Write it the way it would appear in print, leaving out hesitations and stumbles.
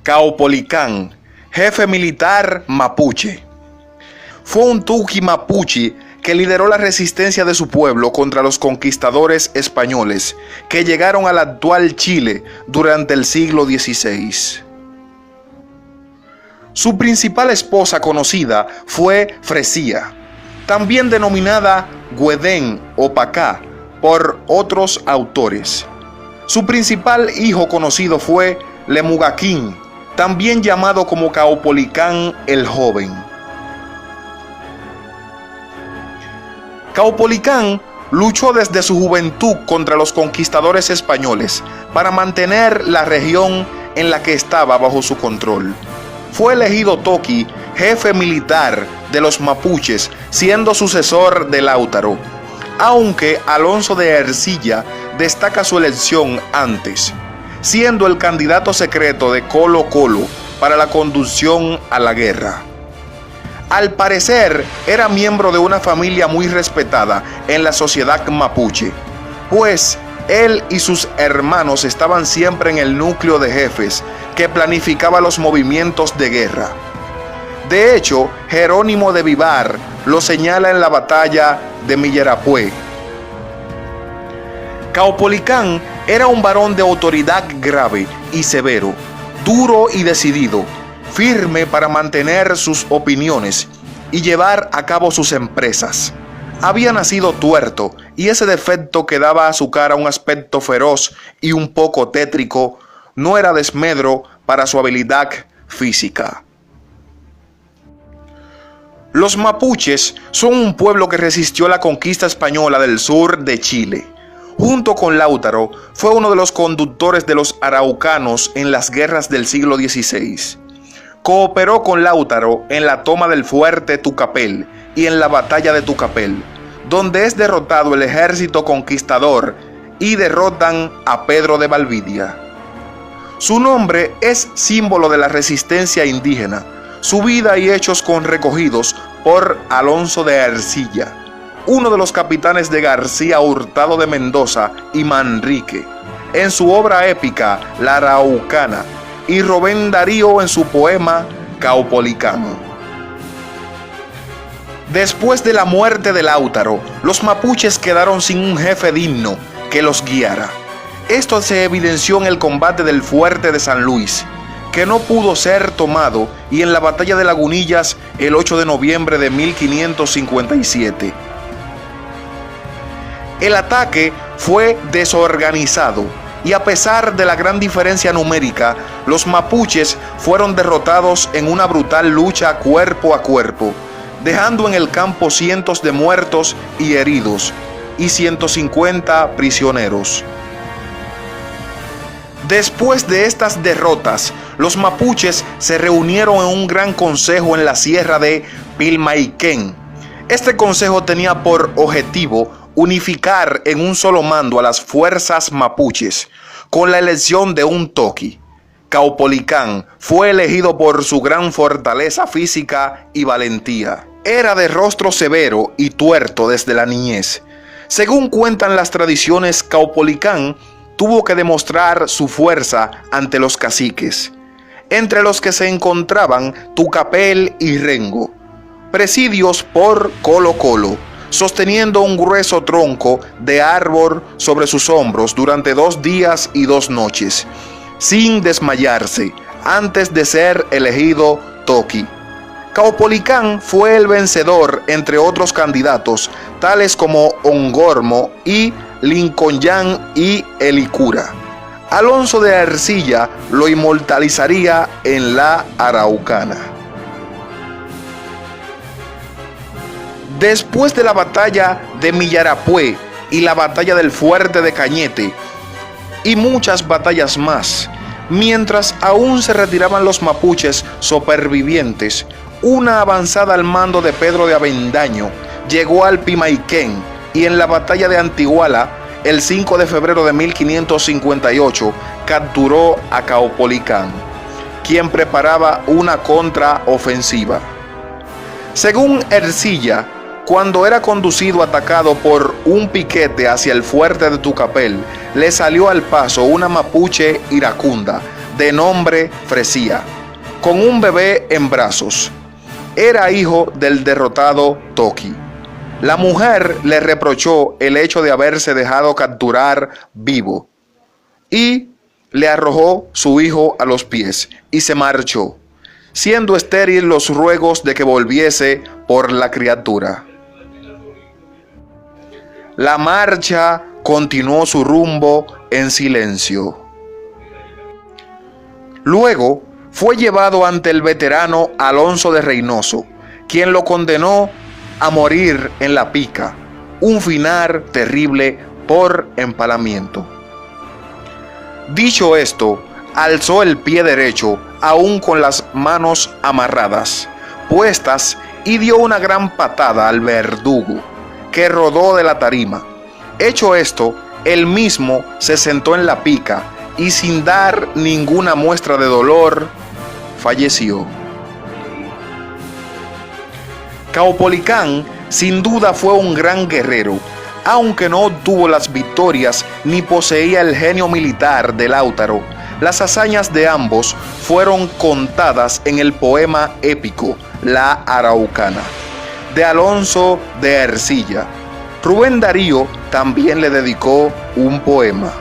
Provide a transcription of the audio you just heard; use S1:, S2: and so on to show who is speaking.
S1: Caupolicán, jefe militar mapuche. Fue un tuqui mapuche que lideró la resistencia de su pueblo contra los conquistadores españoles que llegaron al actual Chile durante el siglo XVI. Su principal esposa conocida fue Fresía, también denominada Güedén o Pacá por otros autores. Su principal hijo conocido fue Lemugaquín, también llamado como Caupolicán el Joven. Caupolicán luchó desde su juventud contra los conquistadores españoles para mantener la región en la que estaba bajo su control. Fue elegido toqui jefe militar de los mapuches, siendo sucesor de Lautaro, aunque Alonso de Ercilla destaca su elección antes, siendo el candidato secreto de Colo Colo para la conducción a la guerra. Al parecer, era miembro de una familia muy respetada en la sociedad mapuche, pues él y sus hermanos estaban siempre en el núcleo de jefes que planificaba los movimientos de guerra. De hecho, Jerónimo de Vivar lo señala en la batalla de Millerapué. Caupolicán era un varón de autoridad grave y severo, duro y decidido, firme para mantener sus opiniones y llevar a cabo sus empresas. Había nacido tuerto y ese defecto que daba a su cara un aspecto feroz y un poco tétrico no era desmedro para su habilidad física. Los mapuches son un pueblo que resistió la conquista española del sur de Chile. Junto con Lautaro, fue uno de los conductores de los araucanos en las guerras del siglo XVI. Cooperó con Lautaro en la toma del fuerte Tucapel y en la batalla de Tucapel, donde es derrotado el ejército conquistador y derrotan a Pedro de Valdivia. Su nombre es símbolo de la resistencia indígena, su vida y hechos con recogidos por Alonso de Ercilla, uno de los capitanes de García Hurtado de Mendoza y Manrique, en su obra épica La Araucana, y Rubén Darío en su poema Caupolicán. Después de la muerte de Lautaro, los mapuches quedaron sin un jefe digno que los guiara. Esto se evidenció en el combate del fuerte de San Luis, que no pudo ser tomado, y en la batalla de Lagunillas el 8 de noviembre de 1557. El ataque fue desorganizado y a pesar de la gran diferencia numérica, los mapuches fueron derrotados en una brutal lucha cuerpo a cuerpo, dejando en el campo cientos de muertos y heridos y 150 prisioneros. Después de estas derrotas, los mapuches se reunieron en un gran consejo en la sierra de Pilmaiquén. Este consejo tenía por objetivo unificar en un solo mando a las fuerzas mapuches, con la elección de un toqui. Caupolicán fue elegido por su gran fortaleza física y valentía. Era de rostro severo y tuerto desde la niñez. Según cuentan las tradiciones, Caupolicán tuvo que demostrar su fuerza ante los caciques, entre los que se encontraban Tucapel y Rengo, presidios por Colo Colo, sosteniendo un grueso tronco de árbol sobre sus hombros durante 2 días y 2 noches, sin desmayarse, antes de ser elegido toqui. Caupolicán fue el vencedor entre otros candidatos, tales como Ongormo y Lincoln y Elicura. Alonso de Ercilla lo inmortalizaría en la Araucana. Después de la batalla de Millerapué y la batalla del fuerte de Cañete y muchas batallas más, mientras aún se retiraban los mapuches supervivientes, una avanzada al mando de Pedro de Avendaño llegó al Pilmaiquén y en la batalla de Antiguala, el 5 de febrero de 1558, capturó a Caupolicán, quien preparaba una contraofensiva. Según Ercilla, cuando era conducido atacado por un piquete hacia el fuerte de Tucapel, le salió al paso una mapuche iracunda, de nombre Fresía, con un bebé en brazos. Era hijo del derrotado Toki. La mujer le reprochó el hecho de haberse dejado capturar vivo y le arrojó su hijo a los pies y se marchó, siendo estéril los ruegos de que volviese por la criatura. La marcha continuó su rumbo en silencio. Luego fue llevado ante el veterano Alonso de Reynoso, quien lo condenó a morir en la pica, un final terrible por empalamiento. Dicho esto, alzó el pie derecho, aún con las manos amarradas, puestas, y dio una gran patada al verdugo, que rodó de la tarima. Hecho esto, él mismo se sentó en la pica, y sin dar ninguna muestra de dolor, falleció. Caupolicán sin duda fue un gran guerrero, aunque no obtuvo las victorias ni poseía el genio militar de Lautaro. Las hazañas de ambos fueron contadas en el poema épico La Araucana, de Alonso de Ercilla. Rubén Darío también le dedicó un poema.